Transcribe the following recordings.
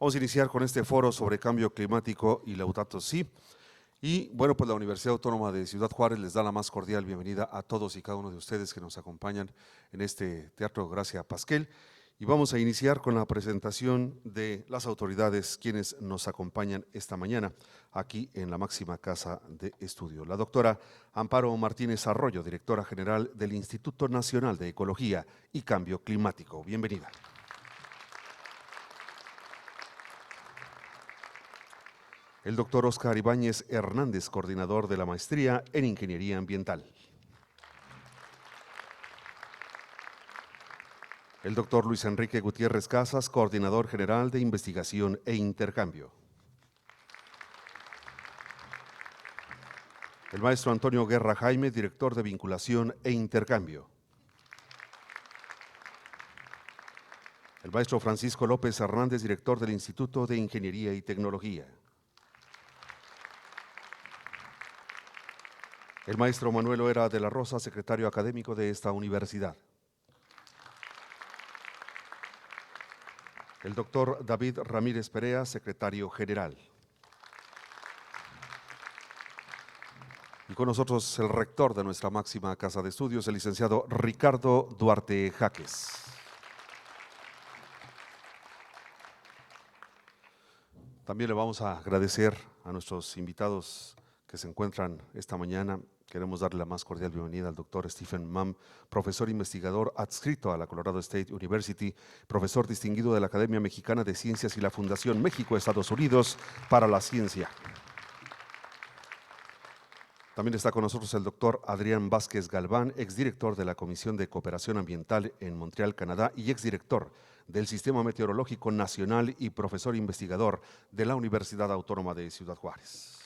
Vamos a iniciar con este foro sobre cambio climático y Laudato Si. Y bueno, pues la Universidad Autónoma de Ciudad Juárez les da la más cordial bienvenida a todos y cada uno de ustedes que nos acompañan en este Teatro Gracia Pasquel. Y vamos a iniciar con la presentación de las autoridades quienes nos acompañan esta mañana aquí en la máxima casa de estudio. La doctora Amparo Martínez Arroyo, directora general del Instituto Nacional de Ecología y Cambio Climático. Bienvenida. El doctor Óscar Ibáñez Hernández, coordinador de la maestría en Ingeniería Ambiental. El doctor Luis Enrique Gutiérrez Casas, coordinador general de Investigación e Intercambio. El maestro Antonio Guerra Jaime, director de Vinculación e Intercambio. El maestro Francisco López Hernández, director del Instituto de Ingeniería y Tecnología. El maestro Manuel Oera de la Rosa, secretario académico de esta universidad. El doctor David Ramírez Perea, secretario general. Y con nosotros el rector de nuestra máxima casa de estudios, el licenciado Ricardo Duarte Jaques. También le vamos a agradecer a nuestros invitados que se encuentran esta mañana. Queremos darle la más cordial bienvenida al doctor Stephen Mam, profesor investigador adscrito a la Colorado State University, profesor distinguido de la Academia Mexicana de Ciencias y la Fundación México-Estados Unidos para la Ciencia. También está con nosotros el doctor Adrián Vázquez Galván, exdirector de la Comisión de Cooperación Ambiental en Montreal, Canadá, y exdirector del Sistema Meteorológico Nacional y profesor investigador de la Universidad Autónoma de Ciudad Juárez.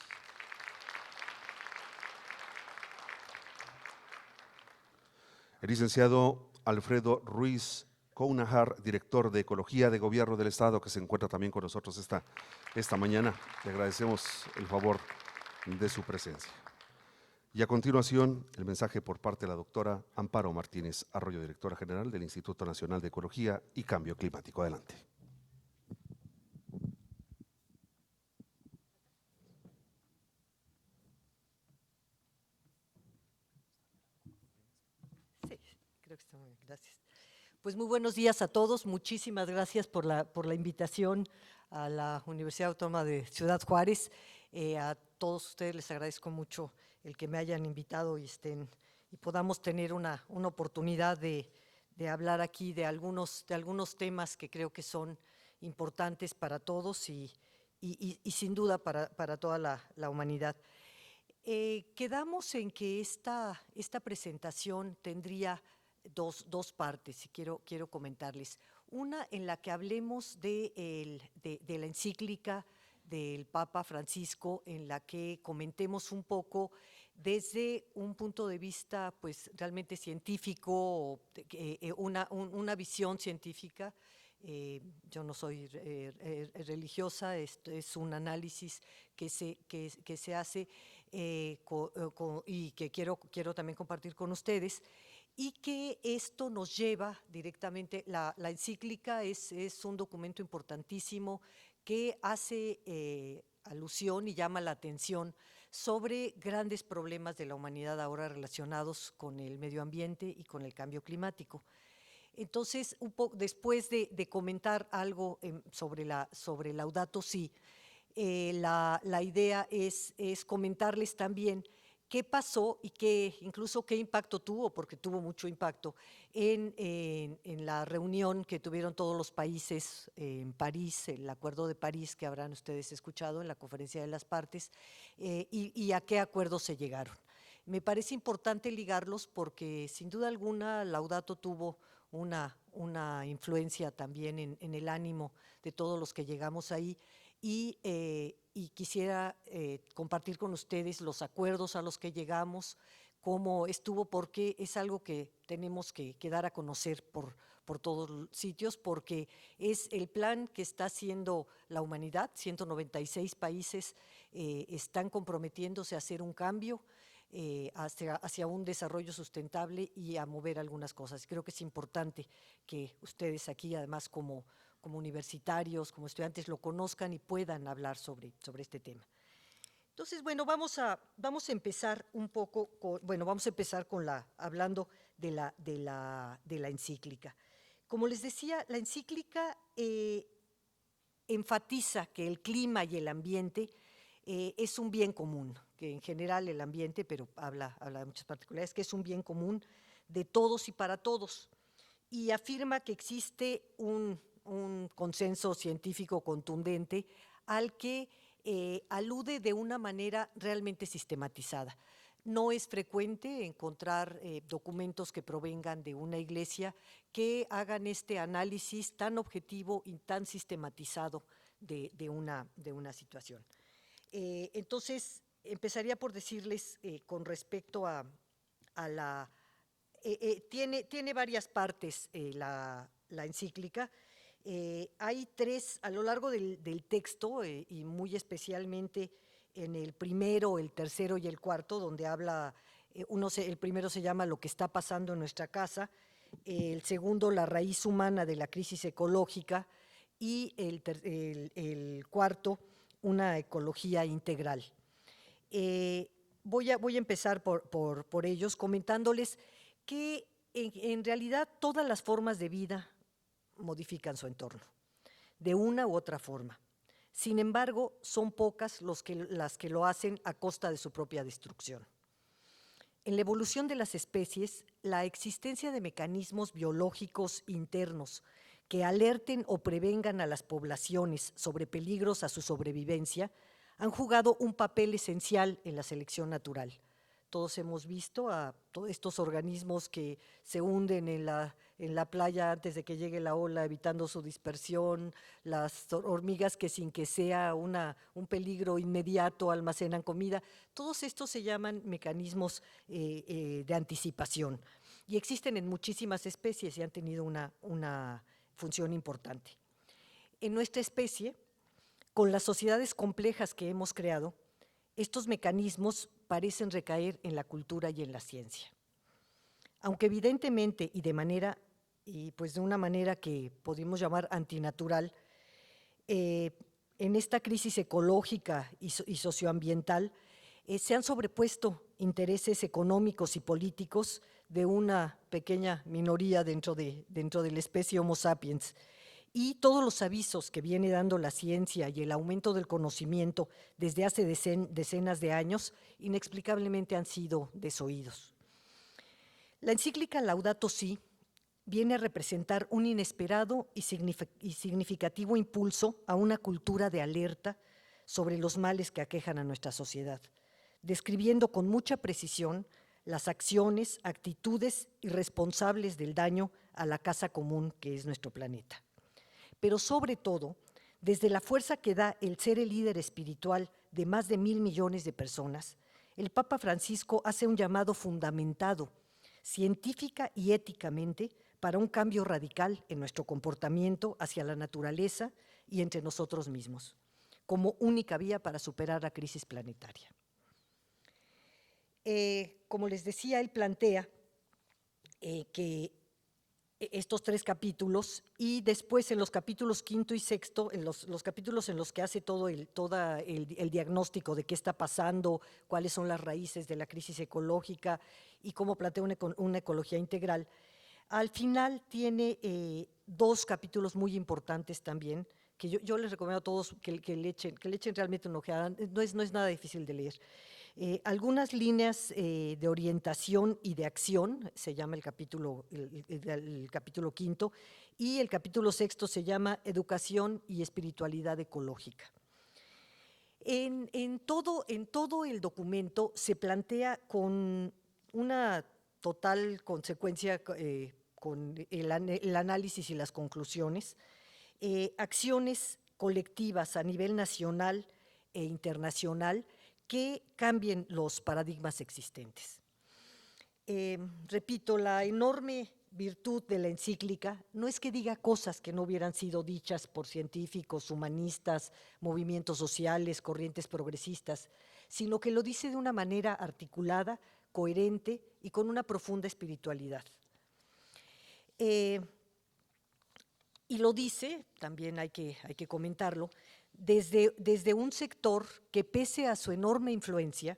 El licenciado Alfredo Ruiz Counajar, director de Ecología de Gobierno del Estado, que se encuentra también con nosotros esta mañana. Le agradecemos el favor de su presencia. Y a continuación, el mensaje por parte de la doctora Amparo Martínez Arroyo, directora general del Instituto Nacional de Ecología y Cambio Climático. Adelante. Sí, creo que está muy bien, gracias. Pues muy buenos días a todos, muchísimas gracias por la invitación a la Universidad Autónoma de Ciudad Juárez. A todos ustedes les agradezco mucho el que me hayan invitado y podamos tener una oportunidad de hablar aquí de algunos temas que creo que son importantes para todos y sin duda para toda la humanidad. Quedamos en que esta presentación tendría dos partes y quiero comentarles. Una en la que hablemos de la encíclica del Papa Francisco, en la que comentemos un poco desde un punto de vista pues realmente científico, una visión científica. Yo no soy religiosa, esto es un análisis que se hace y que quiero también compartir con ustedes, y que esto nos lleva directamente, la encíclica es un documento importantísimo que hace alusión y llama la atención sobre grandes problemas de la humanidad ahora relacionados con el medio ambiente y con el cambio climático. Entonces, después de comentar algo sobre Laudato Si, la idea es comentarles también qué pasó y incluso qué impacto tuvo, porque tuvo mucho impacto, en la reunión que tuvieron todos los países en París, el Acuerdo de París que habrán ustedes escuchado en la Conferencia de las Partes, y a qué acuerdos se llegaron. Me parece importante ligarlos porque sin duda alguna Laudato tuvo una influencia también en el ánimo de todos los que llegamos ahí, y quisiera compartir con ustedes los acuerdos a los que llegamos, cómo estuvo, porque es algo que tenemos que dar a conocer por todos los sitios, porque es el plan que está haciendo la humanidad. 196 países están comprometiéndose a hacer un cambio hacia un desarrollo sustentable y a mover algunas cosas. Creo que es importante que ustedes aquí, además como como universitarios, como estudiantes, lo conozcan y puedan hablar sobre este tema. Entonces, bueno, vamos a empezar un poco, vamos a empezar hablando de la encíclica. Como les decía, la encíclica enfatiza que el clima y el ambiente es un bien común, que en general el ambiente, pero habla de muchas particularidades, que es un bien común de todos y para todos, y afirma que existe un consenso científico contundente al que alude de una manera realmente sistematizada. No es frecuente encontrar documentos que provengan de una iglesia que hagan este análisis tan objetivo y tan sistematizado de una situación. Entonces, empezaría por decirles con respecto a la… tiene varias partes la encíclica. Hay tres a lo largo del texto y muy especialmente en el primero, el tercero y el cuarto, donde habla, el primero se llama Lo que está pasando en nuestra casa, el segundo, La raíz humana de la crisis ecológica, y el cuarto, Una ecología integral. Voy a empezar por ellos, comentándoles que en realidad todas las formas de vida modifican su entorno, de una u otra forma. Sin embargo, son pocas las que lo hacen a costa de su propia destrucción. En la evolución de las especies, la existencia de mecanismos biológicos internos que alerten o prevengan a las poblaciones sobre peligros a su sobrevivencia han jugado un papel esencial en la selección natural. Todos hemos visto a todos estos organismos que se hunden en la playa antes de que llegue la ola, evitando su dispersión, las hormigas que sin que sea un peligro inmediato almacenan comida. Todos estos se llaman mecanismos de anticipación y existen en muchísimas especies y han tenido una función importante. En nuestra especie, con las sociedades complejas que hemos creado, estos mecanismos parecen recaer en la cultura y en la ciencia. Aunque evidentemente y de una manera que podemos llamar antinatural, en esta crisis ecológica y socioambiental se han sobrepuesto intereses económicos y políticos de una pequeña minoría dentro de la especie Homo sapiens, y todos los avisos que viene dando la ciencia y el aumento del conocimiento desde hace decenas de años, inexplicablemente han sido desoídos. La encíclica Laudato Si viene a representar un inesperado y significativo impulso a una cultura de alerta sobre los males que aquejan a nuestra sociedad, describiendo con mucha precisión las acciones, actitudes irresponsables del daño a la casa común que es nuestro planeta. Pero sobre todo, desde la fuerza que da el ser el líder espiritual de más de 1.000 millones de personas, el Papa Francisco hace un llamado fundamentado, científica y éticamente, para un cambio radical en nuestro comportamiento hacia la naturaleza y entre nosotros mismos, como única vía para superar la crisis planetaria. Como les decía, él plantea que estos tres capítulos, y después en los capítulos quinto y sexto, en los capítulos en los que hace todo el diagnóstico de qué está pasando, cuáles son las raíces de la crisis ecológica y cómo plantea una ecología integral, al final tiene dos capítulos muy importantes también, que yo les recomiendo a todos que le echen realmente una ojeada, no es nada difícil de leer. Algunas líneas de orientación y de acción, se llama el capítulo quinto, y el capítulo sexto se llama Educación y Espiritualidad Ecológica. En todo el documento se plantea con una total consecuencia con el análisis y las conclusiones, acciones colectivas a nivel nacional e internacional que cambien los paradigmas existentes. Repito, la enorme virtud de la encíclica no es que diga cosas que no hubieran sido dichas por científicos, humanistas, movimientos sociales, corrientes progresistas, sino que lo dice de una manera articulada, coherente y con una profunda espiritualidad. Y lo dice, también hay que comentarlo, desde un sector que, pese a su enorme influencia,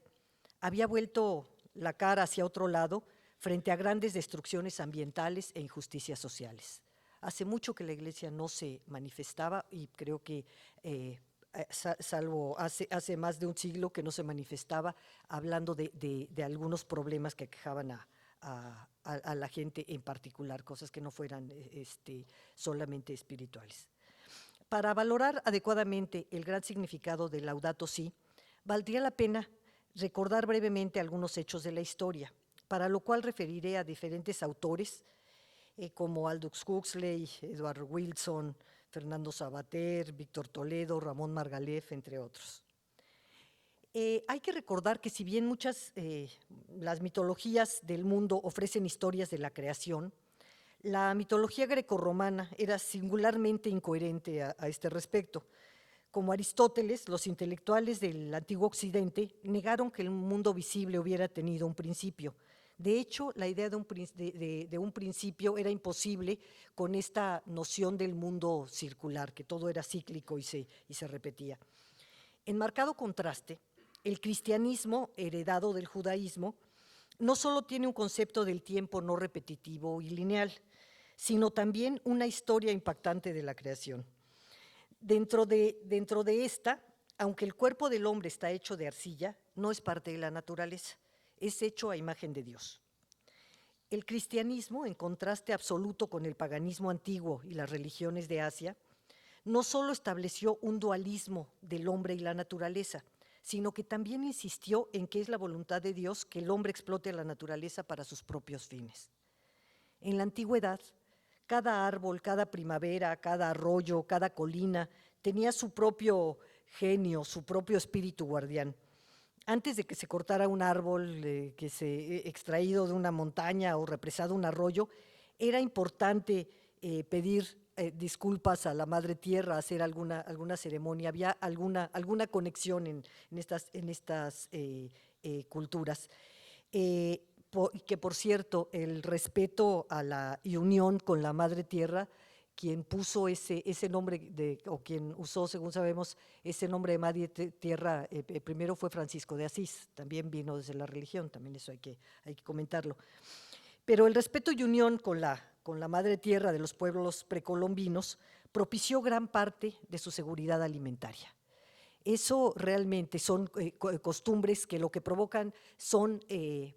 había vuelto la cara hacia otro lado frente a grandes destrucciones ambientales e injusticias sociales. Hace mucho que la Iglesia no se manifestaba, y creo que salvo hace más de un siglo que no se manifestaba hablando de algunos problemas que aquejaban a la gente en particular, cosas que no fueran solamente espirituales. Para valorar adecuadamente el gran significado de Laudato Si, valdría la pena recordar brevemente algunos hechos de la historia, para lo cual referiré a diferentes autores como Aldous Huxley, Edward Wilson, Fernando Savater, Víctor Toledo, Ramón Margalef, entre otros. Hay que recordar que si bien las mitologías del mundo ofrecen historias de la creación, la mitología grecorromana era singularmente incoherente a este respecto. Como Aristóteles, los intelectuales del antiguo Occidente negaron que el mundo visible hubiera tenido un principio. De hecho, la idea de un principio era imposible con esta noción del mundo circular, que todo era cíclico y se repetía. En marcado contraste, el cristianismo, heredado del judaísmo, no solo tiene un concepto del tiempo no repetitivo y lineal, sino también una historia impactante de la creación. Dentro de esta, aunque el cuerpo del hombre está hecho de arcilla, no es parte de la naturaleza, es hecho a imagen de Dios. El cristianismo, en contraste absoluto con el paganismo antiguo y las religiones de Asia, no solo estableció un dualismo del hombre y la naturaleza, sino que también insistió en que es la voluntad de Dios que el hombre explote a la naturaleza para sus propios fines. En la antigüedad, cada árbol, cada primavera, cada arroyo, cada colina tenía su propio genio, su propio espíritu guardián. Antes de que se cortara un árbol extraído de una montaña o represado un arroyo, era importante pedir disculpas a la Madre Tierra, hacer alguna ceremonia, había alguna conexión en estas culturas. Que por cierto, el respeto a la unión con la Madre Tierra, quien puso ese nombre, o quien usó, según sabemos, ese nombre de Madre Tierra, primero fue Francisco de Asís, también vino desde la religión, también eso hay que comentarlo. Pero el respeto y unión con la Madre Tierra de los pueblos precolombinos propició gran parte de su seguridad alimentaria. Eso realmente son costumbres que lo que provocan son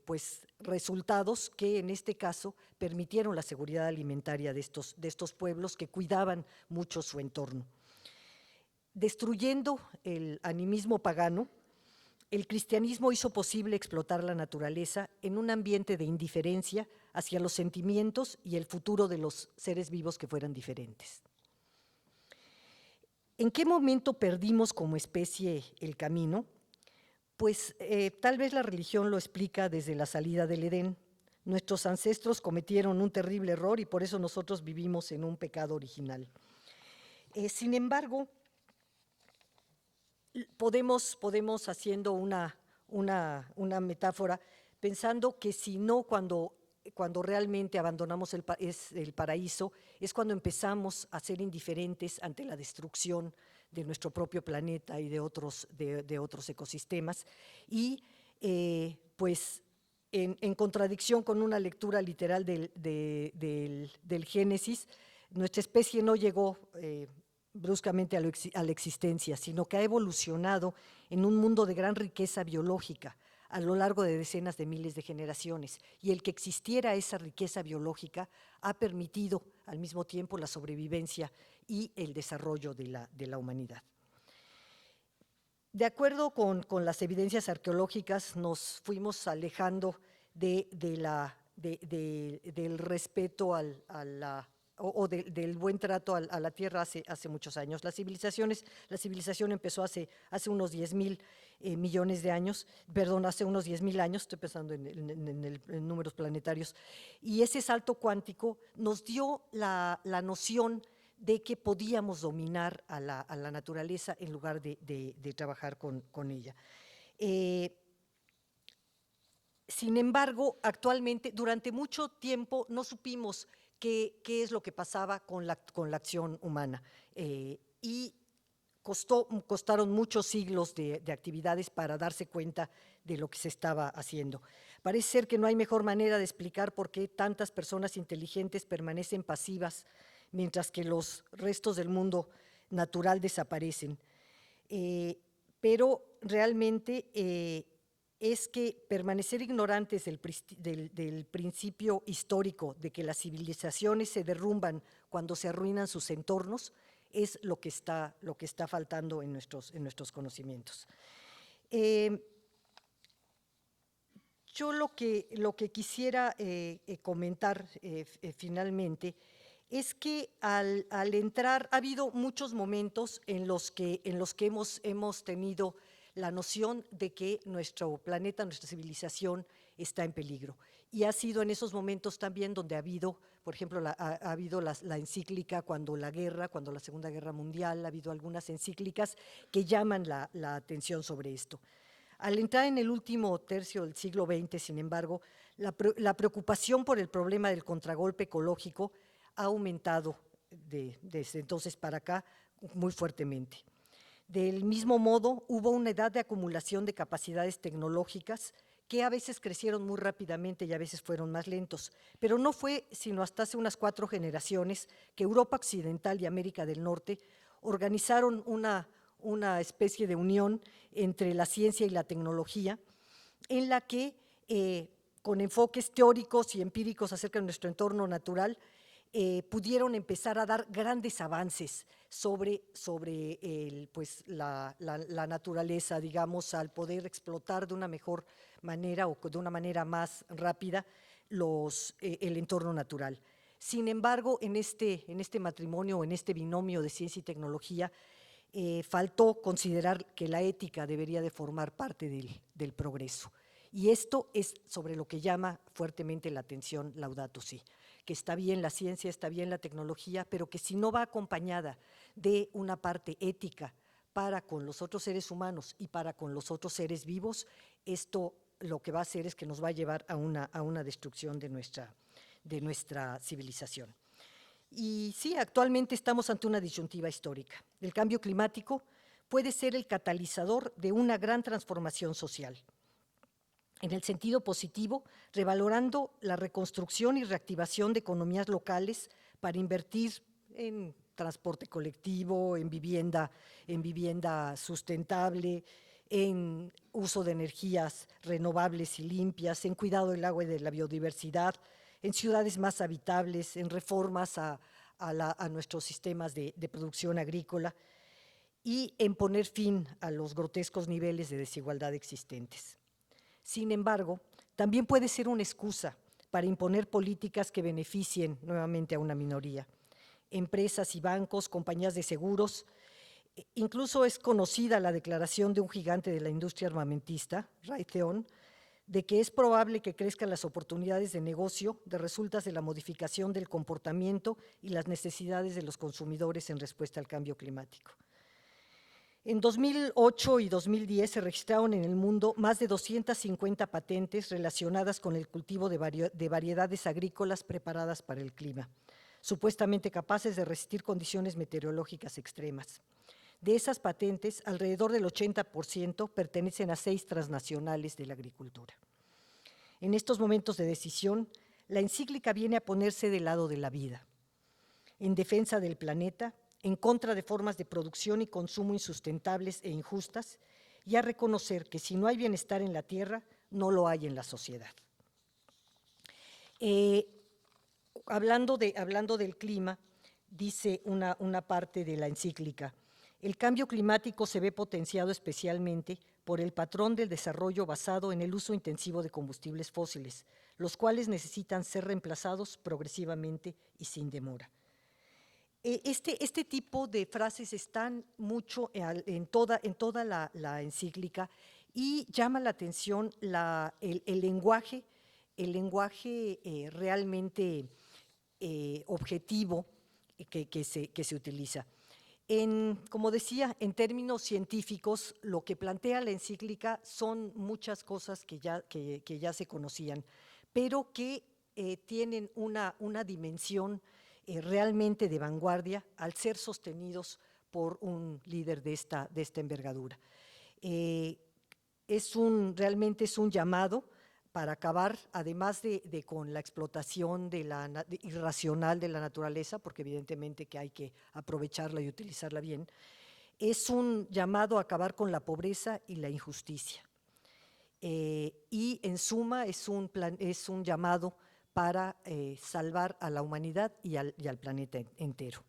pues resultados que en este caso permitieron la seguridad alimentaria de estos pueblos que cuidaban mucho su entorno. Destruyendo el animismo pagano, el cristianismo hizo posible explotar la naturaleza en un ambiente de indiferencia hacia los sentimientos y el futuro de los seres vivos que fueran diferentes. ¿En qué momento perdimos como especie el camino? Pues tal vez la religión lo explica desde la salida del Edén. Nuestros ancestros cometieron un terrible error y por eso nosotros vivimos en un pecado original. Sin embargo, podemos haciendo una metáfora, pensando que si no, cuando realmente abandonamos el paraíso, es cuando empezamos a ser indiferentes ante la destrucción de nuestro propio planeta y de otros ecosistemas. Y pues en contradicción con una lectura literal del Génesis, nuestra especie no llegó bruscamente a la existencia, sino que ha evolucionado en un mundo de gran riqueza biológica a lo largo de decenas de miles de generaciones, y el que existiera esa riqueza biológica ha permitido al mismo tiempo la sobrevivencia y el desarrollo de la humanidad. De acuerdo con las evidencias arqueológicas, nos fuimos alejando del respeto del buen trato a la tierra hace muchos años. La civilización empezó hace unos 10,000 millones de años, perdón, hace unos 10,000 años, estoy pensando en números planetarios, y ese salto cuántico nos dio la noción de que podíamos dominar a la naturaleza en lugar de trabajar con ella. Sin embargo, actualmente, durante mucho tiempo no supimos qué es lo que pasaba con la acción humana. Y costaron muchos siglos de actividades para darse cuenta de lo que se estaba haciendo. Parece ser que no hay mejor manera de explicar por qué tantas personas inteligentes permanecen pasivas mientras que los restos del mundo natural desaparecen. Pero realmente es que permanecer ignorantes del principio histórico de que las civilizaciones se derrumban cuando se arruinan sus entornos es lo que está faltando en nuestros conocimientos. Yo lo que quisiera comentar finalmente es que al entrar, ha habido muchos momentos en los que hemos tenido la noción de que nuestro planeta, nuestra civilización está en peligro. Y ha sido en esos momentos también donde ha habido, por ejemplo, ha habido la encíclica cuando la Segunda Guerra Mundial, ha habido algunas encíclicas que llaman la atención sobre esto. Al entrar en el último tercio del siglo XX, sin embargo, la preocupación por el problema del contragolpe ecológico ha aumentado desde entonces para acá muy fuertemente. Del mismo modo, hubo una edad de acumulación de capacidades tecnológicas que a veces crecieron muy rápidamente y a veces fueron más lentos, pero no fue sino hasta hace unas 4 generaciones que Europa Occidental y América del Norte organizaron una especie de unión entre la ciencia y la tecnología, en la que, con enfoques teóricos y empíricos acerca de nuestro entorno natural, pudieron empezar a dar grandes avances sobre la naturaleza, digamos, al poder explotar de una mejor manera o de una manera más rápida el entorno natural. Sin embargo, en este matrimonio, en este binomio de ciencia y tecnología, faltó considerar que la ética debería de formar parte del progreso. Y esto es sobre lo que llama fuertemente la atención Laudato Si, que está bien la ciencia, está bien la tecnología, pero que si no va acompañada de una parte ética para con los otros seres humanos y para con los otros seres vivos, esto lo que va a hacer es que nos va a llevar a una destrucción de nuestra civilización. Y sí, actualmente estamos ante una disyuntiva histórica. El cambio climático puede ser el catalizador de una gran transformación social. En el sentido positivo, revalorando la reconstrucción y reactivación de economías locales para invertir en transporte colectivo, en vivienda sustentable, en uso de energías renovables y limpias, en cuidado del agua y de la biodiversidad, en ciudades más habitables, en reformas a nuestros sistemas de producción agrícola y en poner fin a los grotescos niveles de desigualdad existentes. Sin embargo, también puede ser una excusa para imponer políticas que beneficien nuevamente a una minoría. Empresas y bancos, compañías de seguros, incluso es conocida la declaración de un gigante de la industria armamentista, Raytheon, de que es probable que crezcan las oportunidades de negocio de resultas de la modificación del comportamiento y las necesidades de los consumidores en respuesta al cambio climático. En 2008 y 2010 se registraron en el mundo más de 250 patentes relacionadas con el cultivo de variedades agrícolas preparadas para el clima, supuestamente capaces de resistir condiciones meteorológicas extremas. De esas patentes, alrededor del 80% pertenecen a 6 transnacionales de la agricultura. En estos momentos de decisión, la encíclica viene a ponerse del lado de la vida, en defensa del planeta, en contra de formas de producción y consumo insustentables e injustas, y a reconocer que si no hay bienestar en la tierra, no lo hay en la sociedad. Hablando del clima, dice una parte de la encíclica: el cambio climático se ve potenciado especialmente por el patrón del desarrollo basado en el uso intensivo de combustibles fósiles, los cuales necesitan ser reemplazados progresivamente y sin demora. Este tipo de frases están mucho en toda la encíclica y llama la atención el lenguaje realmente objetivo que se utiliza. Como decía, en términos científicos, lo que plantea la encíclica son muchas cosas que ya se conocían, pero que tienen una dimensión realmente de vanguardia al ser sostenidos por un líder de esta envergadura. Realmente es un llamado para acabar, además de con la explotación irracional de la naturaleza, porque evidentemente que hay que aprovecharla y utilizarla bien, es un llamado a acabar con la pobreza y la injusticia. Y en suma es un llamado para salvar a la humanidad y al planeta entero.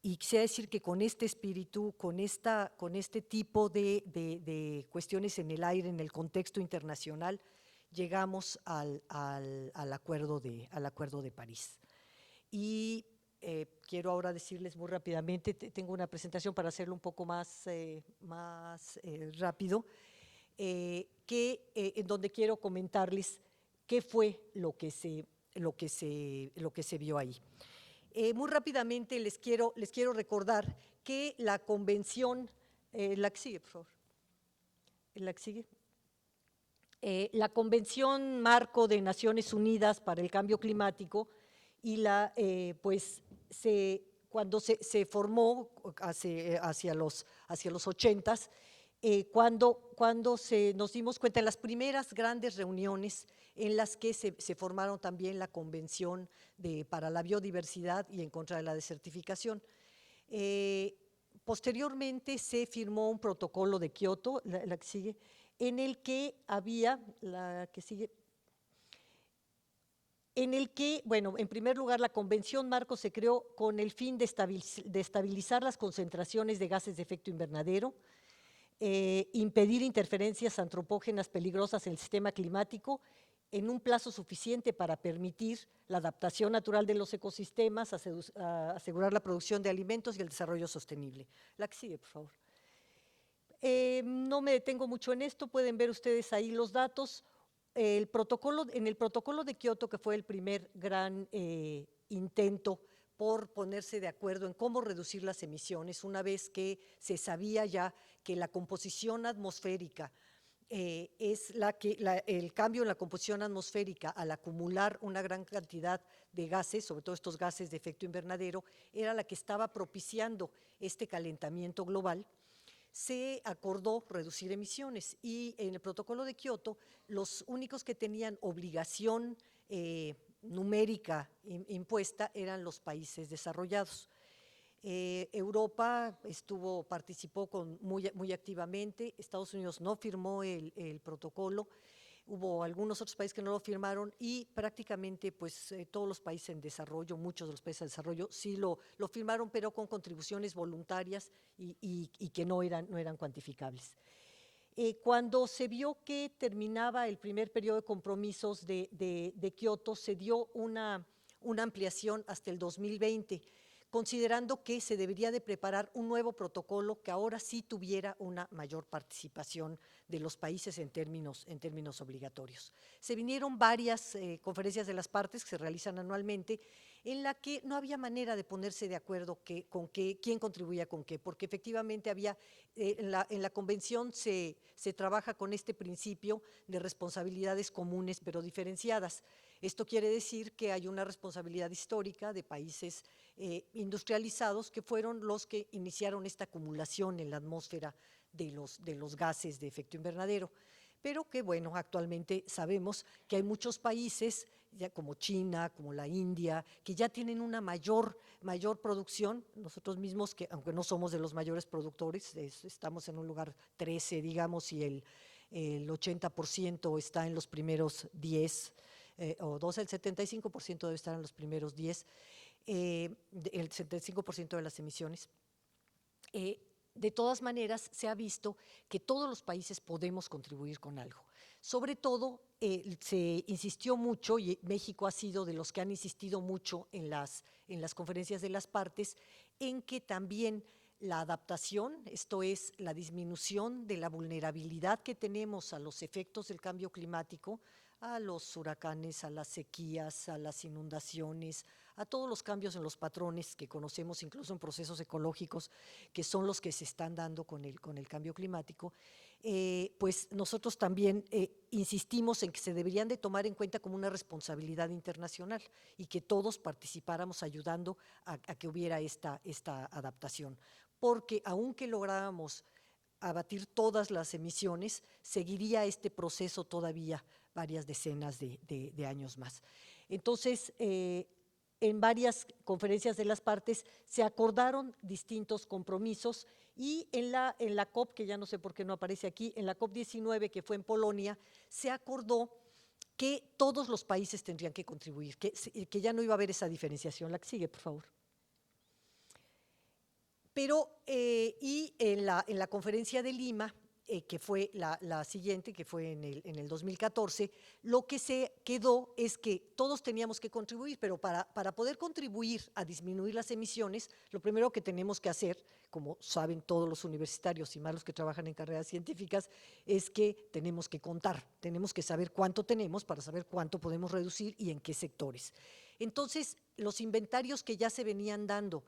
Y quisiera decir que con este espíritu, con este tipo de cuestiones en el aire, en el contexto internacional, llegamos al acuerdo de París. Y quiero ahora decirles muy rápidamente, tengo una presentación para hacerlo un poco más rápido, en donde quiero comentarles qué fue lo que se vio ahí. Muy rápidamente les quiero recordar que la convención, la que sigue, por favor, la que sigue, la Convención Marco de Naciones Unidas para el Cambio Climático y cuando se formó hacia los 80s, cuando nos dimos cuenta en las primeras grandes reuniones en las que se formaron también la Convención para la Biodiversidad y en contra de la desertificación. Posteriormente se firmó un protocolo de Kioto, la que sigue, en el que había, la que sigue, en el que, bueno, en primer lugar, la Convención Marco se creó con el fin de estabilizar las concentraciones de gases de efecto invernadero, impedir interferencias antropógenas peligrosas en el sistema climático en un plazo suficiente para permitir la adaptación natural de los ecosistemas, asegurar la producción de alimentos y el desarrollo sostenible. La que sigue, por favor. No me detengo mucho en esto, pueden ver ustedes ahí los datos. En el protocolo de Kioto, que fue el primer gran intento por ponerse de acuerdo en cómo reducir las emisiones, una vez que se sabía ya que la composición atmosférica el cambio en la composición atmosférica al acumular una gran cantidad de gases, sobre todo estos gases de efecto invernadero, era la que estaba propiciando este calentamiento global. Se acordó reducir emisiones y en el protocolo de Kioto los únicos que tenían obligación numérica impuesta eran los países desarrollados. Europa participó muy activamente, Estados Unidos no firmó el protocolo, hubo algunos otros países que no lo firmaron y prácticamente todos los países en desarrollo, muchos de los países en desarrollo sí lo firmaron, pero con contribuciones voluntarias y que no eran cuantificables. Cuando se vio que terminaba el primer periodo de compromisos de Kioto, se dio una ampliación hasta el 2020, considerando que se debería de preparar un nuevo protocolo que ahora sí tuviera una mayor participación de los países en términos obligatorios. Se vinieron varias conferencias de las partes que se realizan anualmente en la que no había manera de ponerse de acuerdo quién contribuía con qué, porque efectivamente había, en la convención se trabaja con este principio de responsabilidades comunes pero diferenciadas. Esto quiere decir que hay una responsabilidad histórica de países industrializados que fueron los que iniciaron esta acumulación en la atmósfera de los gases de efecto invernadero, pero que bueno, actualmente sabemos que hay muchos países, ya como China, como la India, que ya tienen una mayor producción, nosotros mismos, que aunque no somos de los mayores productores, estamos en un lugar 13, digamos, y el 80% está en los primeros 10, o 12, el 75% debe estar en los primeros 10, el 75% de las emisiones. De todas maneras, se ha visto que todos los países podemos contribuir con algo. Sobre todo, se insistió mucho, y México ha sido de los que han insistido mucho en las conferencias de las partes, en que también la adaptación, esto es, la disminución de la vulnerabilidad que tenemos a los efectos del cambio climático, a los huracanes, a las sequías, a las inundaciones, a todos los cambios en los patrones que conocemos, incluso en procesos ecológicos, que son los que se están dando con el cambio climático, pues nosotros también insistimos en que se deberían de tomar en cuenta como una responsabilidad internacional y que todos participáramos ayudando a que hubiera esta adaptación. Porque aunque lográramos abatir todas las emisiones, seguiría este proceso todavía varias decenas de años más. Entonces, en varias conferencias de las partes se acordaron distintos compromisos y en la COP, que ya no sé por qué no aparece aquí, en la COP19 que fue en Polonia, se acordó que todos los países tendrían que contribuir, que ya no iba a haber esa diferenciación. La que sigue, por favor. Pero, y en la conferencia de Lima, que fue la siguiente, que fue en el 2014, lo que se quedó es que todos teníamos que contribuir, pero para poder contribuir a disminuir las emisiones, lo primero que tenemos que hacer, como saben todos los universitarios y más los que trabajan en carreras científicas, es que tenemos que contar, tenemos que saber cuánto tenemos para saber cuánto podemos reducir y en qué sectores. Entonces, los inventarios que ya se venían dando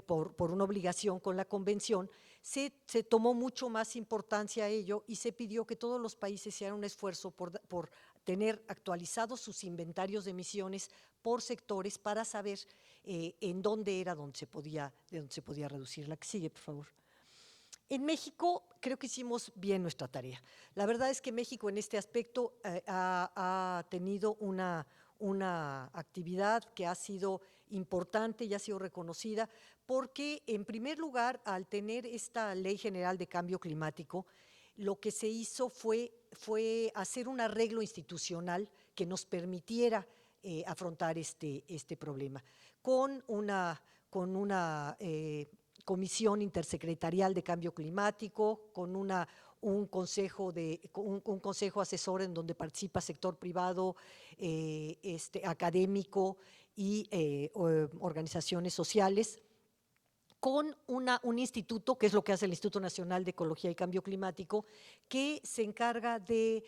por una obligación con la convención, se tomó mucho más importancia a ello y se pidió que todos los países hicieran un esfuerzo por tener actualizados sus inventarios de emisiones por sectores para saber en dónde era donde se podía reducir. La que sigue, por favor. En México creo que hicimos bien nuestra tarea. La verdad es que México en este aspecto ha tenido una actividad que ha sido importante y ha sido reconocida porque, en primer lugar, al tener esta Ley General de Cambio Climático, lo que se hizo fue hacer un arreglo institucional que nos permitiera afrontar este problema con una comisión intersecretarial de cambio climático, con un consejo asesor en donde participa sector privado, académico y organizaciones sociales, con un instituto, que es lo que hace el Instituto Nacional de Ecología y Cambio Climático, que se encarga de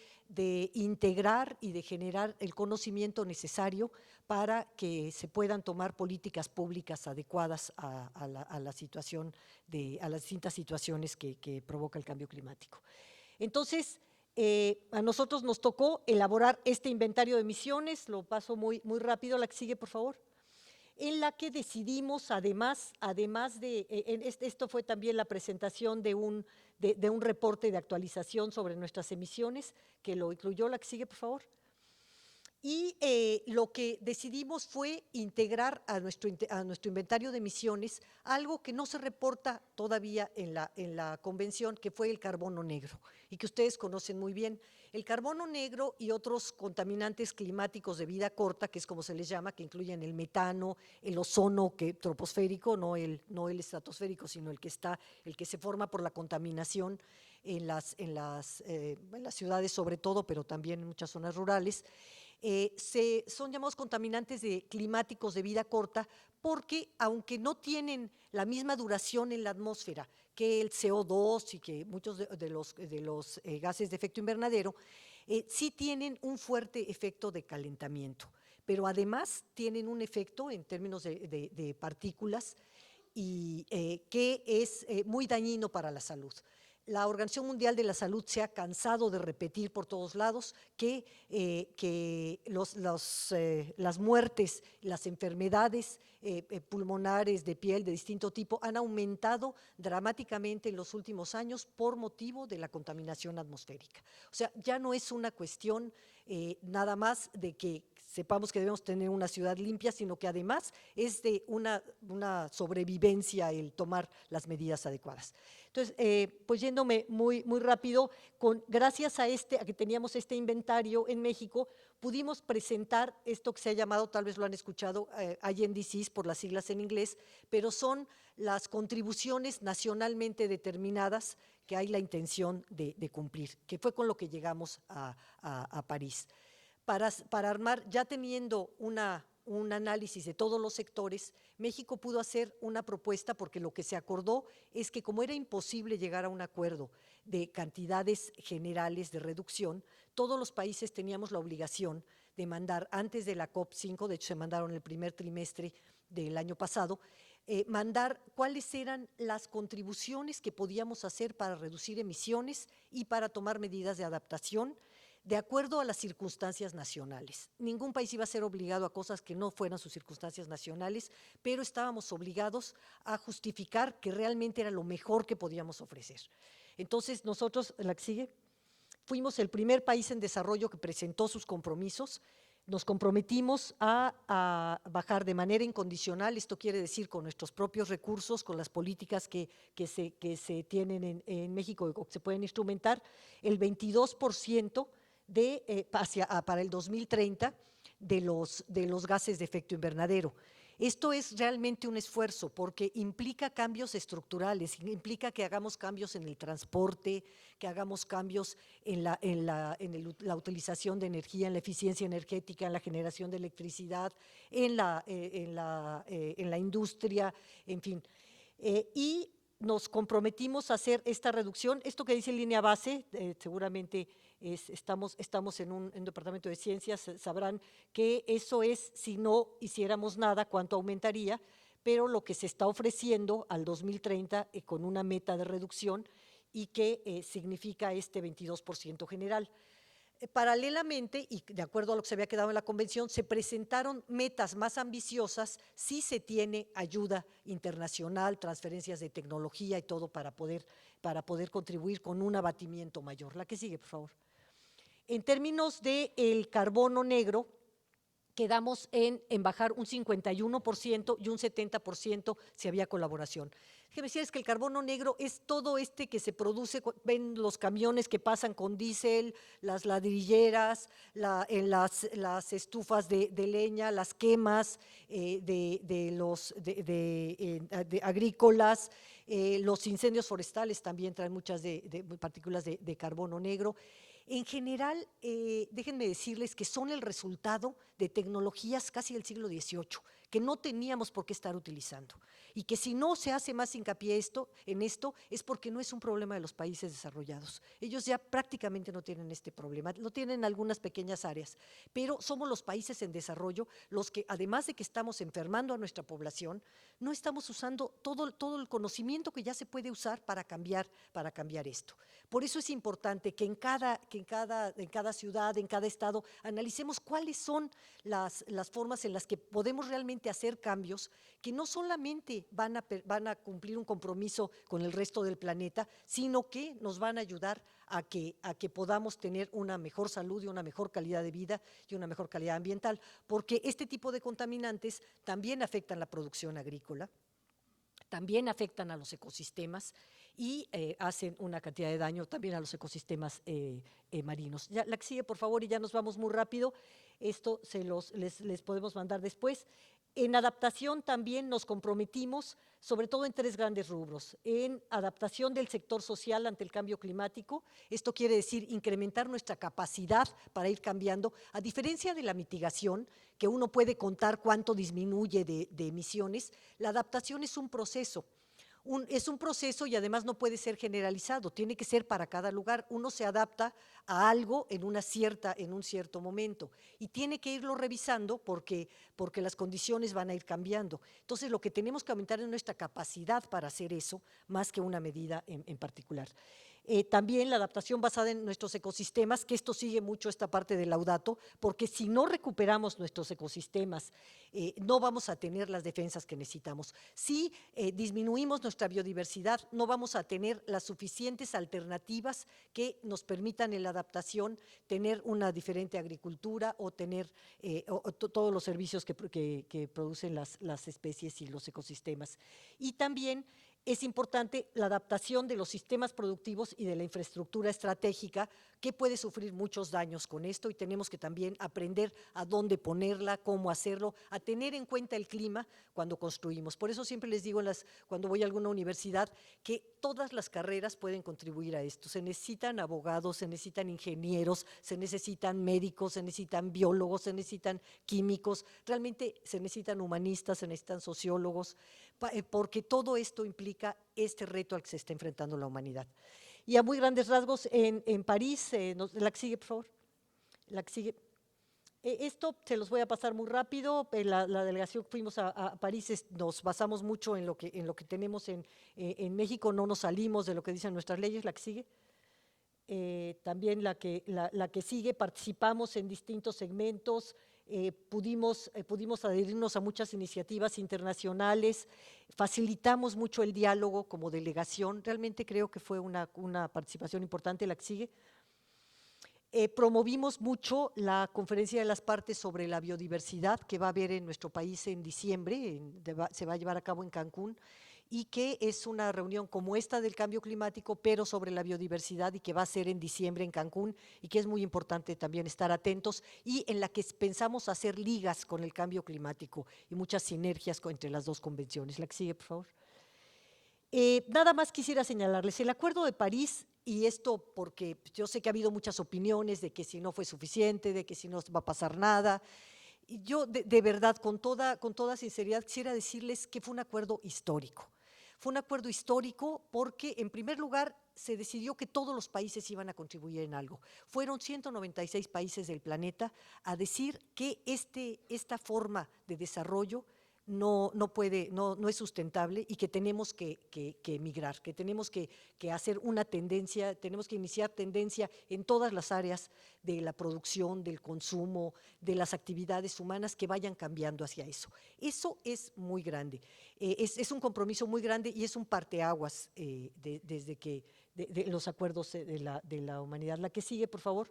integrar y de generar el conocimiento necesario para que se puedan tomar políticas públicas adecuadas a las distintas situaciones que provoca el cambio climático. Entonces, a nosotros nos tocó elaborar este inventario de emisiones, lo paso muy rápido, la que sigue, por favor, en la que decidimos, además esto fue también la presentación de un reporte de actualización sobre nuestras emisiones, que lo incluyó. La que sigue, por favor. Y lo que decidimos fue integrar a nuestro inventario de emisiones algo que no se reporta todavía en la convención, que fue el carbono negro, y que ustedes conocen muy bien. El carbono negro y otros contaminantes climáticos de vida corta, que es como se les llama, que incluyen el metano, el ozono troposférico, no el estratosférico, sino el que se forma por la contaminación en las ciudades sobre todo, pero también en muchas zonas rurales. Son llamados contaminantes climáticos de vida corta porque, aunque no tienen la misma duración en la atmósfera que el CO2 y que muchos de los gases de efecto invernadero, sí tienen un fuerte efecto de calentamiento, pero además tienen un efecto en términos de partículas y que es muy dañino para la salud. La Organización Mundial de la Salud se ha cansado de repetir por todos lados que las muertes, las enfermedades pulmonares de piel de distinto tipo han aumentado dramáticamente en los últimos años por motivo de la contaminación atmosférica. O sea, ya no es una cuestión nada más de que sepamos que debemos tener una ciudad limpia, sino que además es de una sobrevivencia el tomar las medidas adecuadas. Entonces, pues yéndome muy rápido, gracias a que teníamos este inventario en México, pudimos presentar esto que se ha llamado, tal vez lo han escuchado, INDCs por las siglas en inglés, pero son las contribuciones nacionalmente determinadas que hay la intención de cumplir, que fue con lo que llegamos a París. Para armar, ya teniendo una un análisis de todos los sectores, México pudo hacer una propuesta porque lo que se acordó es que como era imposible llegar a un acuerdo de cantidades generales de reducción, todos los países teníamos la obligación de mandar antes de la COP5, de hecho se mandaron el primer trimestre del año pasado, mandar cuáles eran las contribuciones que podíamos hacer para reducir emisiones y para tomar medidas de adaptación de acuerdo a las circunstancias nacionales. Ningún país iba a ser obligado a cosas que no fueran sus circunstancias nacionales, pero estábamos obligados a justificar que realmente era lo mejor que podíamos ofrecer. Entonces nosotros, la que sigue, fuimos el primer país en desarrollo que presentó sus compromisos. Nos comprometimos a bajar de manera incondicional, esto quiere decir con nuestros propios recursos, con las políticas que se tienen en México o que se pueden instrumentar, el 22% para el 2030 de los gases de efecto invernadero. Esto es realmente un esfuerzo porque implica cambios estructurales, implica que hagamos cambios en el transporte, que hagamos cambios en la utilización de energía, en la eficiencia energética, en la generación de electricidad, en la industria, en fin. Y nos comprometimos a hacer esta reducción. Esto que dice línea base, seguramente estamos en un departamento de ciencias, sabrán que eso es, si no hiciéramos nada, cuánto aumentaría, pero lo que se está ofreciendo al 2030 con una meta de reducción y que significa este 22% general. Paralelamente, y de acuerdo a lo que se había quedado en la convención, se presentaron metas más ambiciosas si se tiene ayuda internacional, transferencias de tecnología y todo para poder contribuir con un abatimiento mayor. La que sigue, por favor. En términos del carbono negro, quedamos en bajar un 51% y un 70% si había colaboración. Déjeme decirles que el carbono negro es todo que se produce, ven los camiones que pasan con diésel, las ladrilleras, las estufas de leña, las quemas agrícolas, los incendios forestales también traen muchas partículas de carbono negro. En general, déjenme decirles que son el resultado de tecnologías casi del siglo XVIII, que no teníamos por qué estar utilizando. Y que si no se hace más hincapié en esto, es porque no es un problema de los países desarrollados. Ellos ya prácticamente no tienen este problema, lo tienen en algunas pequeñas áreas, pero somos los países en desarrollo los que, además de que estamos enfermando a nuestra población, no estamos usando todo el conocimiento que ya se puede usar para cambiar esto. Por eso es importante que en cada ciudad, en cada estado, analicemos cuáles son las formas en las que podemos realmente hacer cambios que no solamente van a cumplir un compromiso con el resto del planeta, sino que nos van a ayudar a que podamos tener una mejor salud y una mejor calidad de vida y una mejor calidad ambiental, porque este tipo de contaminantes también afectan la producción agrícola, también afectan a los ecosistemas y hacen una cantidad de daño también a los ecosistemas marinos. Ya, la que sigue, por favor, y ya nos vamos muy rápido. Esto les podemos mandar después. En adaptación también nos comprometimos, sobre todo en 3 grandes rubros. En adaptación del sector social ante el cambio climático, esto quiere decir incrementar nuestra capacidad para ir cambiando, a diferencia de la mitigación, que uno puede contar cuánto disminuye de emisiones, la adaptación es un proceso. Es un proceso y además no puede ser generalizado, tiene que ser para cada lugar. Uno se adapta a algo en un cierto momento y tiene que irlo revisando porque las condiciones van a ir cambiando. Entonces, lo que tenemos que aumentar es nuestra capacidad para hacer eso, más que una medida en particular. También la adaptación basada en nuestros ecosistemas, que esto sigue mucho esta parte del Laudato, porque si no recuperamos nuestros ecosistemas, no vamos a tener las defensas que necesitamos. Si disminuimos nuestra biodiversidad, no vamos a tener las suficientes alternativas que nos permitan en la adaptación tener una diferente agricultura o tener todos los servicios que producen las especies y los ecosistemas. Y también es importante la adaptación de los sistemas productivos y de la infraestructura estratégica, que puede sufrir muchos daños con esto, y tenemos que también aprender a dónde ponerla, cómo hacerlo, a tener en cuenta el clima cuando construimos. Por eso siempre les digo cuando voy a alguna universidad que todas las carreras pueden contribuir a esto. Se necesitan abogados, se necesitan ingenieros, se necesitan médicos, se necesitan biólogos, se necesitan químicos, realmente se necesitan humanistas, se necesitan sociólogos, porque todo esto implica este reto al que se está enfrentando la humanidad. Y a muy grandes rasgos, en París, la que sigue, por favor, la que sigue. Esto se los voy a pasar muy rápido. La delegación que fuimos a París nos basamos mucho en lo que tenemos en México, no nos salimos de lo que dicen nuestras leyes. La que sigue. También la que sigue, participamos en distintos segmentos, pudimos adherirnos a muchas iniciativas internacionales, facilitamos mucho el diálogo como delegación, realmente creo que fue una participación importante. La que sigue. Promovimos mucho la conferencia de las partes sobre la biodiversidad que va a haber en nuestro país en diciembre, se va a llevar a cabo en Cancún, y que es una reunión como esta del cambio climático, pero sobre la biodiversidad, y que va a ser en diciembre en Cancún, y que es muy importante también estar atentos, y en la que pensamos hacer ligas con el cambio climático y muchas sinergias entre las dos convenciones. La que sigue, por favor. Nada más quisiera señalarles, el Acuerdo de París, y esto porque yo sé que ha habido muchas opiniones de que si no fue suficiente, de que si no va a pasar nada, y yo de verdad, con toda sinceridad, quisiera decirles que fue un acuerdo histórico. Fue un acuerdo histórico porque, en primer lugar, se decidió que todos los países iban a contribuir en algo. Fueron 196 países del planeta a decir que esta forma de desarrollo no es sustentable, y que tenemos que migrar, que tenemos que hacer una tendencia, tenemos que iniciar tendencia en todas las áreas de la producción, del consumo, de las actividades humanas, que vayan cambiando hacia eso. Eso es muy grande, es un compromiso muy grande, y es un parteaguas desde que de los acuerdos de la humanidad. La que sigue, por favor.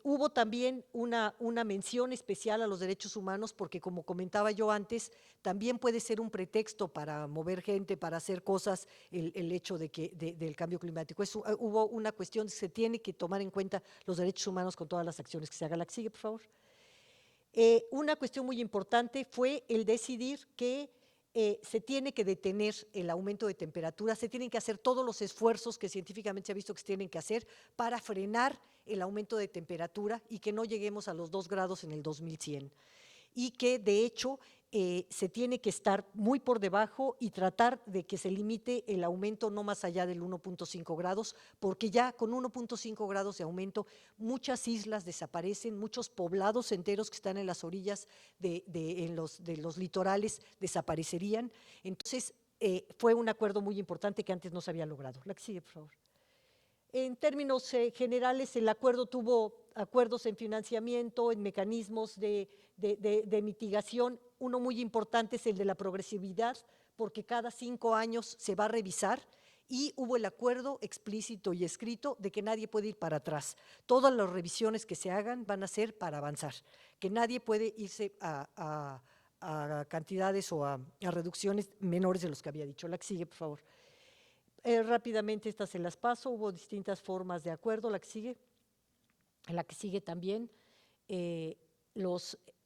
Hubo también una mención especial a los derechos humanos, porque, como comentaba yo antes, también puede ser un pretexto para mover gente, para hacer cosas, el hecho del cambio climático. Hubo una cuestión, se tiene que tomar en cuenta los derechos humanos con todas las acciones que se hagan. La que sigue, por favor. Una cuestión muy importante fue el decidir que se tiene que detener el aumento de temperatura, se tienen que hacer todos los esfuerzos que científicamente se ha visto que se tienen que hacer para frenar el aumento de temperatura, y que no lleguemos a los 2 grados en el 2100. Y que, de hecho, se tiene que estar muy por debajo y tratar de que se limite el aumento no más allá del 1.5 grados, porque ya con 1.5 grados de aumento muchas islas desaparecen, muchos poblados enteros que están en las orillas de los litorales desaparecerían. Entonces, fue un acuerdo muy importante que antes no se había logrado. La que sigue, por favor. En términos generales, el acuerdo tuvo acuerdos en financiamiento, en mecanismos de mitigación. Uno muy importante es el de la progresividad, porque cada 5 años se va a revisar, y hubo el acuerdo explícito y escrito de que nadie puede ir para atrás. Todas las revisiones que se hagan van a ser para avanzar, que nadie puede irse a cantidades o a reducciones menores de los que había dicho. La que sigue, por favor. Rápidamente estas se las paso. Hubo distintas formas de acuerdo. La que sigue. La que sigue también.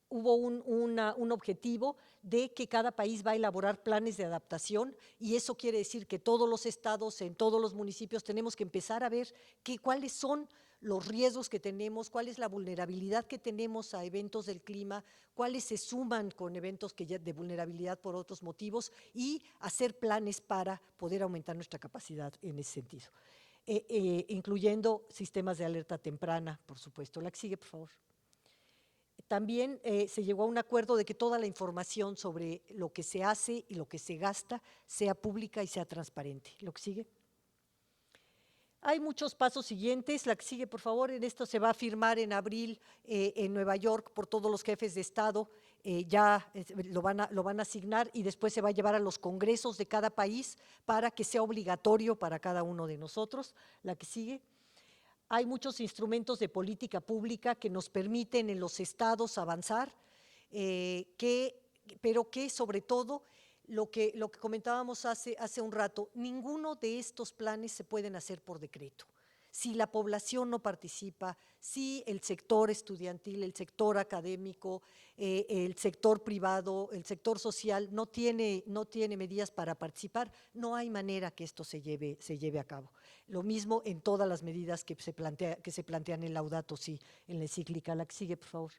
Hubo un objetivo de que cada país va a elaborar planes de adaptación, y eso quiere decir que todos los estados, en todos los municipios, tenemos que empezar a ver cuáles son los riesgos que tenemos, cuál es la vulnerabilidad que tenemos a eventos del clima, cuáles se suman con eventos de vulnerabilidad por otros motivos, y hacer planes para poder aumentar nuestra capacidad en ese sentido, incluyendo sistemas de alerta temprana, por supuesto. La que sigue, por favor. También se llegó a un acuerdo de que toda la información sobre lo que se hace y lo que se gasta sea pública y sea transparente. Lo que sigue. Hay muchos pasos siguientes. La que sigue, por favor. En esto se va a firmar en abril en Nueva York por todos los jefes de Estado. Ya lo van a asignar, y después se va a llevar a los congresos de cada país para que sea obligatorio para cada uno de nosotros. La que sigue. Hay muchos instrumentos de política pública que nos permiten en los estados avanzar, pero que sobre todo lo que comentábamos hace un rato, ninguno de estos planes se pueden hacer por decreto. Si la población no participa, si el sector estudiantil, el sector académico, el sector privado, el sector social no tiene medidas para participar, no hay manera que esto se lleve a cabo. Lo mismo en todas las medidas que se plantean en Laudato Si, en la encíclica. La que sigue, por favor.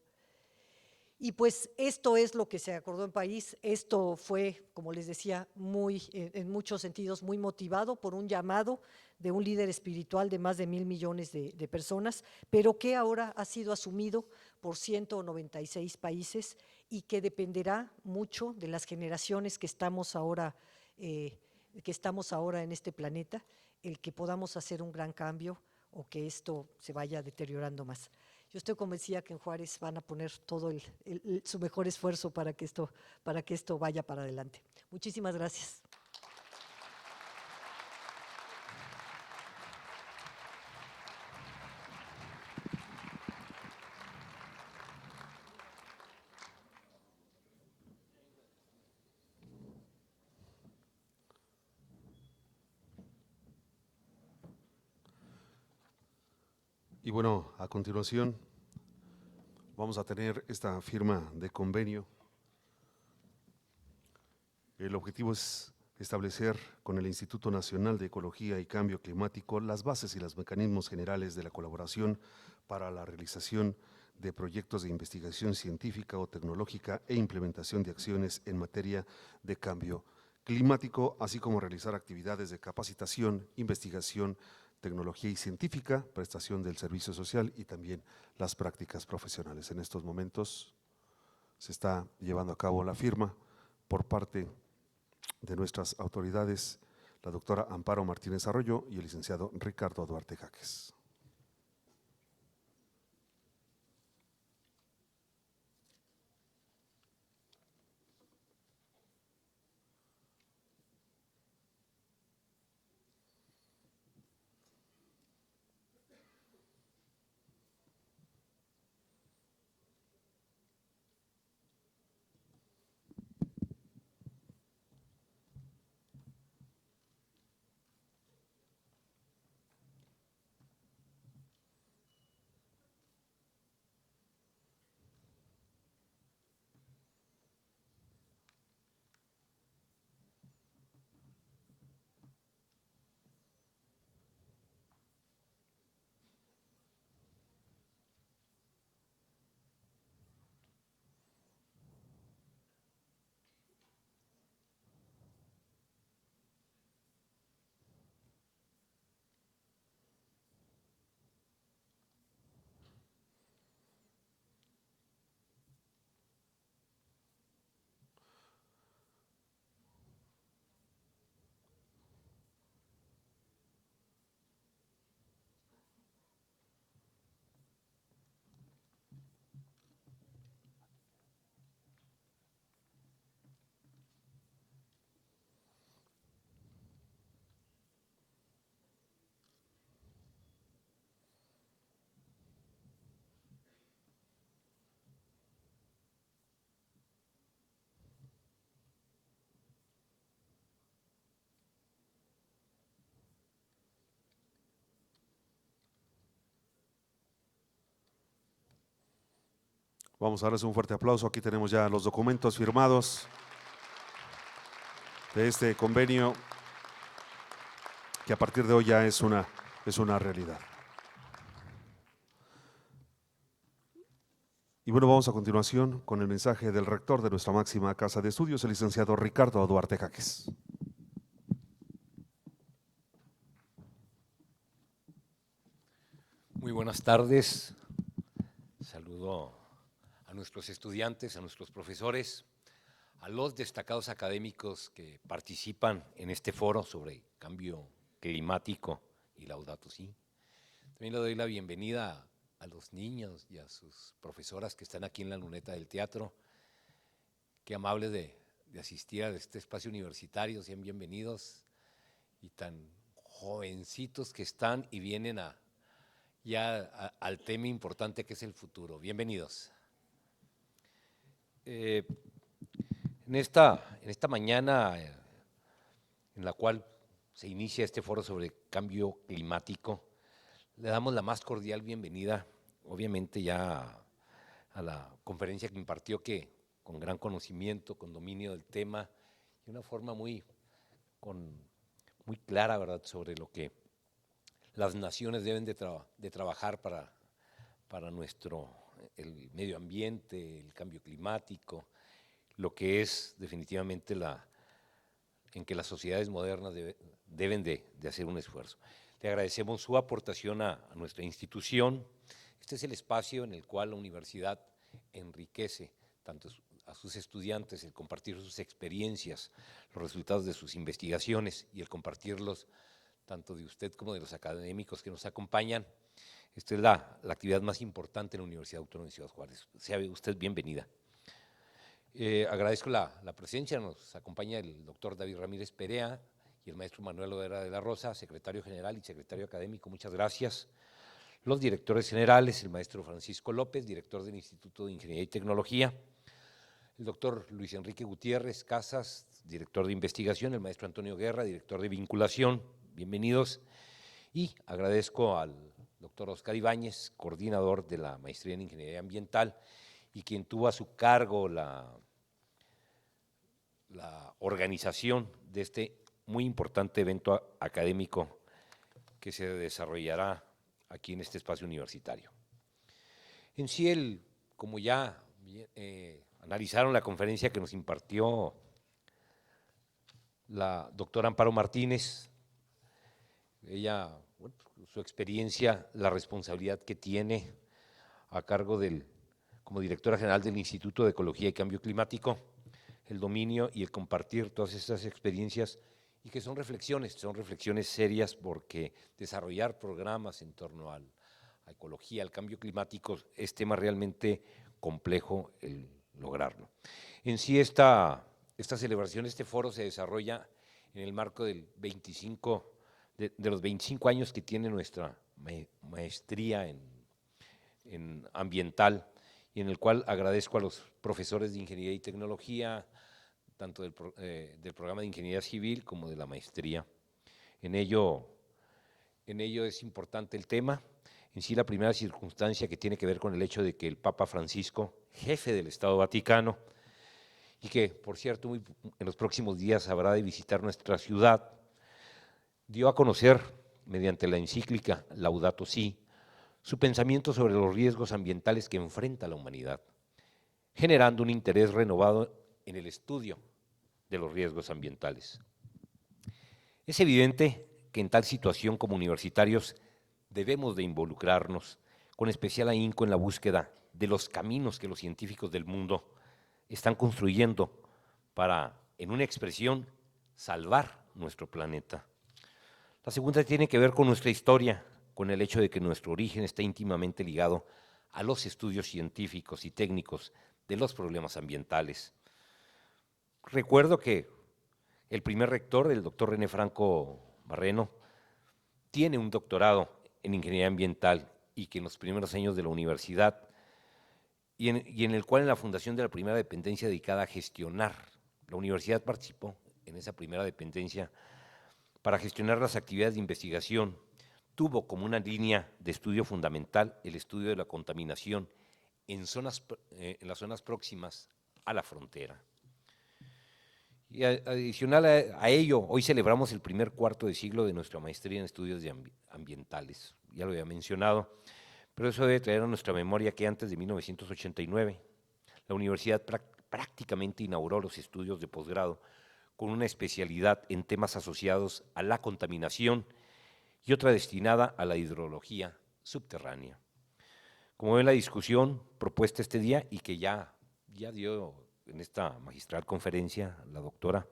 Y pues esto es lo que se acordó en país. Esto fue, como les decía, en muchos sentidos muy motivado por un llamado de un líder espiritual de más de 1,000 millones de personas, pero que ahora ha sido asumido por 196 países y que dependerá mucho de las generaciones que estamos ahora en este planeta, el que podamos hacer un gran cambio o que esto se vaya deteriorando más. Yo estoy convencida que en Juárez van a poner todo su mejor esfuerzo para que esto vaya para adelante. Muchísimas gracias. Y bueno, a continuación vamos a tener esta firma de convenio. El objetivo es establecer con el Instituto Nacional de Ecología y Cambio Climático las bases y los mecanismos generales de la colaboración para la realización de proyectos de investigación científica o tecnológica e implementación de acciones en materia de cambio climático, así como realizar actividades de capacitación, investigación, tecnología y científica, prestación del servicio social y también las prácticas profesionales. En estos momentos se está llevando a cabo la firma por parte de nuestras autoridades, la doctora Amparo Martínez Arroyo y el licenciado Ricardo Duarte Jaques. Vamos a darles un fuerte aplauso. Aquí tenemos ya los documentos firmados de este convenio que a partir de hoy ya es una realidad. Y bueno, vamos a continuación con el mensaje del rector de nuestra máxima casa de estudios, el licenciado Ricardo Duarte Jaques. Muy buenas tardes. Saludo a nuestros estudiantes, a nuestros profesores, a los destacados académicos que participan en este foro sobre cambio climático y Laudato Si. También le doy la bienvenida a los niños y a sus profesoras que están aquí en la luneta del teatro. Qué amables de asistir a este espacio universitario, sean bienvenidos, y tan jovencitos que están y vienen al tema importante que es el futuro. Bienvenidos. En esta mañana en la cual se inicia este foro sobre cambio climático, le damos la más cordial bienvenida, obviamente ya a la conferencia que impartió, que con gran conocimiento, con dominio del tema y una forma muy clara, ¿verdad?, sobre lo que las naciones deben de trabajar para el medio ambiente, el cambio climático, lo que es definitivamente en que las sociedades modernas deben de hacer un esfuerzo. Le agradecemos su aportación a nuestra institución. Este es el espacio en el cual la universidad enriquece tanto a sus estudiantes, el compartir sus experiencias, los resultados de sus investigaciones y el compartirlos tanto de usted como de los académicos que nos acompañan. Esta es la actividad más importante en la Universidad Autónoma de Ciudad Juárez. Sea usted bienvenida. Agradezco la presencia, nos acompaña el doctor David Ramírez Perea y el maestro Manuel Odera de la Rosa, secretario general y secretario académico, muchas gracias. Los directores generales, el maestro Francisco López, director del Instituto de Ingeniería y Tecnología, el doctor Luis Enrique Gutiérrez Casas, director de investigación, el maestro Antonio Guerra, director de vinculación, bienvenidos. Y agradezco al doctor Oscar Ibáñez, coordinador de la maestría en Ingeniería Ambiental y quien tuvo a su cargo la organización de este muy importante evento académico que se desarrollará aquí en este espacio universitario. En sí, como ya analizaron la conferencia que nos impartió la doctora Amparo Martínez, ella, bueno, su experiencia, la responsabilidad que tiene a cargo como directora general del Instituto de Ecología y Cambio Climático, el dominio y el compartir todas estas experiencias y que son reflexiones serias, porque desarrollar programas en torno a ecología, al cambio climático, es tema realmente complejo el lograrlo. En sí esta celebración, este foro se desarrolla en el marco de los 25 años que tiene nuestra maestría en ambiental, y en el cual agradezco a los profesores de Ingeniería y Tecnología, tanto del programa de Ingeniería Civil como de la maestría. En ello es importante el tema. En sí, la primera circunstancia que tiene que ver con el hecho de que el Papa Francisco, jefe del Estado Vaticano, y que, por cierto, en los próximos días habrá de visitar nuestra ciudad, dio a conocer, mediante la encíclica Laudato Si', su pensamiento sobre los riesgos ambientales que enfrenta la humanidad, generando un interés renovado en el estudio de los riesgos ambientales. Es evidente que en tal situación como universitarios debemos de involucrarnos con especial ahínco en la búsqueda de los caminos que los científicos del mundo están construyendo para, en una expresión, salvar nuestro planeta. La segunda tiene que ver con nuestra historia, con el hecho de que nuestro origen está íntimamente ligado a los estudios científicos y técnicos de los problemas ambientales. Recuerdo que el primer rector, el doctor René Franco Barreno, tiene un doctorado en Ingeniería Ambiental y que en los primeros años de la universidad y en el cual en la fundación de la primera dependencia dedicada a gestionar, la universidad participó en esa primera dependencia para gestionar las actividades de investigación, tuvo como una línea de estudio fundamental el estudio de la contaminación en las zonas próximas a la frontera. Y adicional a ello, hoy celebramos el primer cuarto de siglo de nuestra maestría en estudios ambientales, ya lo había mencionado, pero eso debe traer a nuestra memoria que antes de 1989 la universidad prácticamente inauguró los estudios de posgrado con una especialidad en temas asociados a la contaminación y otra destinada a la hidrología subterránea. Como ven, la discusión propuesta este día y que ya dio en esta magistral conferencia la doctora,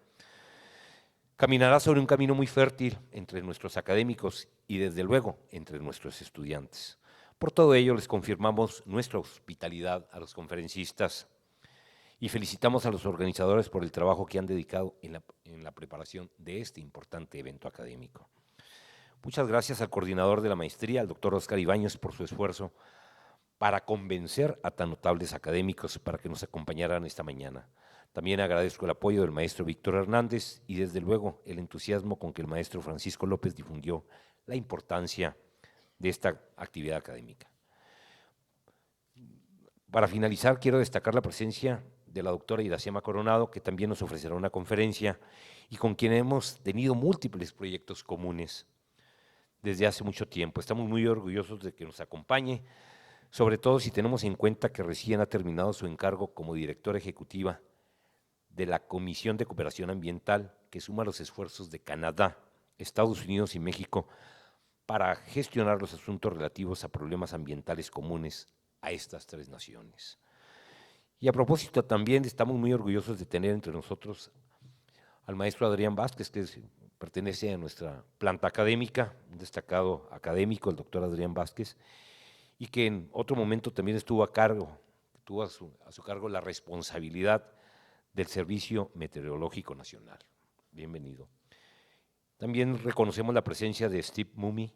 caminará sobre un camino muy fértil entre nuestros académicos y desde luego entre nuestros estudiantes. Por todo ello les confirmamos nuestra hospitalidad a los conferencistas y felicitamos a los organizadores por el trabajo que han dedicado en la preparación de este importante evento académico. Muchas gracias al coordinador de la maestría, al doctor Oscar Ibáñez, por su esfuerzo para convencer a tan notables académicos para que nos acompañaran esta mañana. También agradezco el apoyo del maestro Víctor Hernández y desde luego el entusiasmo con que el maestro Francisco López difundió la importancia de esta actividad académica. Para finalizar, quiero destacar la presencia de la doctora Iracema Coronado, que también nos ofrecerá una conferencia y con quien hemos tenido múltiples proyectos comunes desde hace mucho tiempo. Estamos muy orgullosos de que nos acompañe, sobre todo si tenemos en cuenta que recién ha terminado su encargo como directora ejecutiva de la Comisión de Cooperación Ambiental, que suma los esfuerzos de Canadá, Estados Unidos y México para gestionar los asuntos relativos a problemas ambientales comunes a estas tres naciones. Y a propósito, también estamos muy orgullosos de tener entre nosotros al maestro Adrián Vázquez, que pertenece a nuestra planta académica, un destacado académico, el doctor Adrián Vázquez, y que en otro momento también tuvo a su cargo la responsabilidad del Servicio Meteorológico Nacional. Bienvenido. También reconocemos la presencia de Steve Mumey,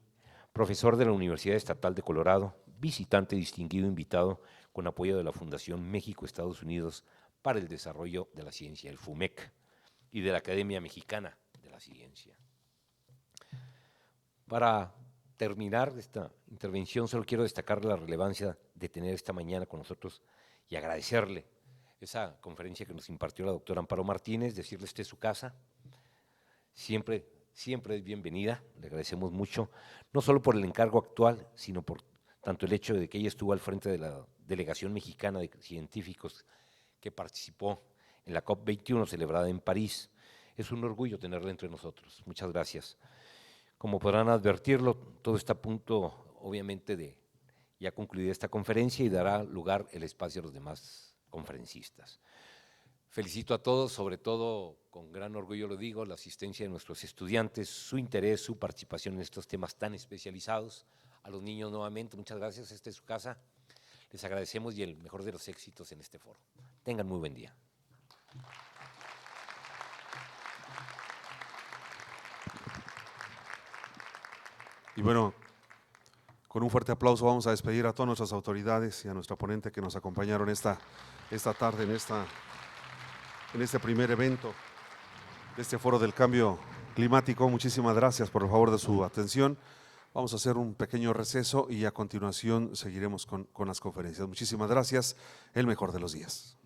profesor de la Universidad Estatal de Colorado, visitante distinguido invitado con apoyo de la Fundación México-Estados Unidos para el Desarrollo de la Ciencia, el FUMEC, y de la Academia Mexicana de la Ciencia. Para terminar esta intervención, solo quiero destacar la relevancia de tener esta mañana con nosotros y agradecerle esa conferencia que nos impartió la doctora Amparo Martínez, decirle esta es su casa, siempre es bienvenida, le agradecemos mucho, no solo por el encargo actual, sino por tanto el hecho de que ella estuvo al frente de la delegación mexicana de científicos que participó en la COP21 celebrada en París. Es un orgullo tenerla entre nosotros. Muchas gracias. Como podrán advertirlo, todo está a punto, obviamente, de ya concluir esta conferencia y dará lugar el espacio a los demás conferencistas. Felicito a todos, sobre todo con gran orgullo lo digo, la asistencia de nuestros estudiantes, su interés, su participación en estos temas tan especializados. A los niños nuevamente, muchas gracias, esta es su casa. Les agradecemos y el mejor de los éxitos en este foro. Tengan muy buen día. Y bueno, con un fuerte aplauso vamos a despedir a todas nuestras autoridades y a nuestra ponente que nos acompañaron esta tarde en este primer evento de este Foro del Cambio Climático. Muchísimas gracias por el favor de su atención. Vamos a hacer un pequeño receso y a continuación seguiremos con las conferencias. Muchísimas gracias, el mejor de los días.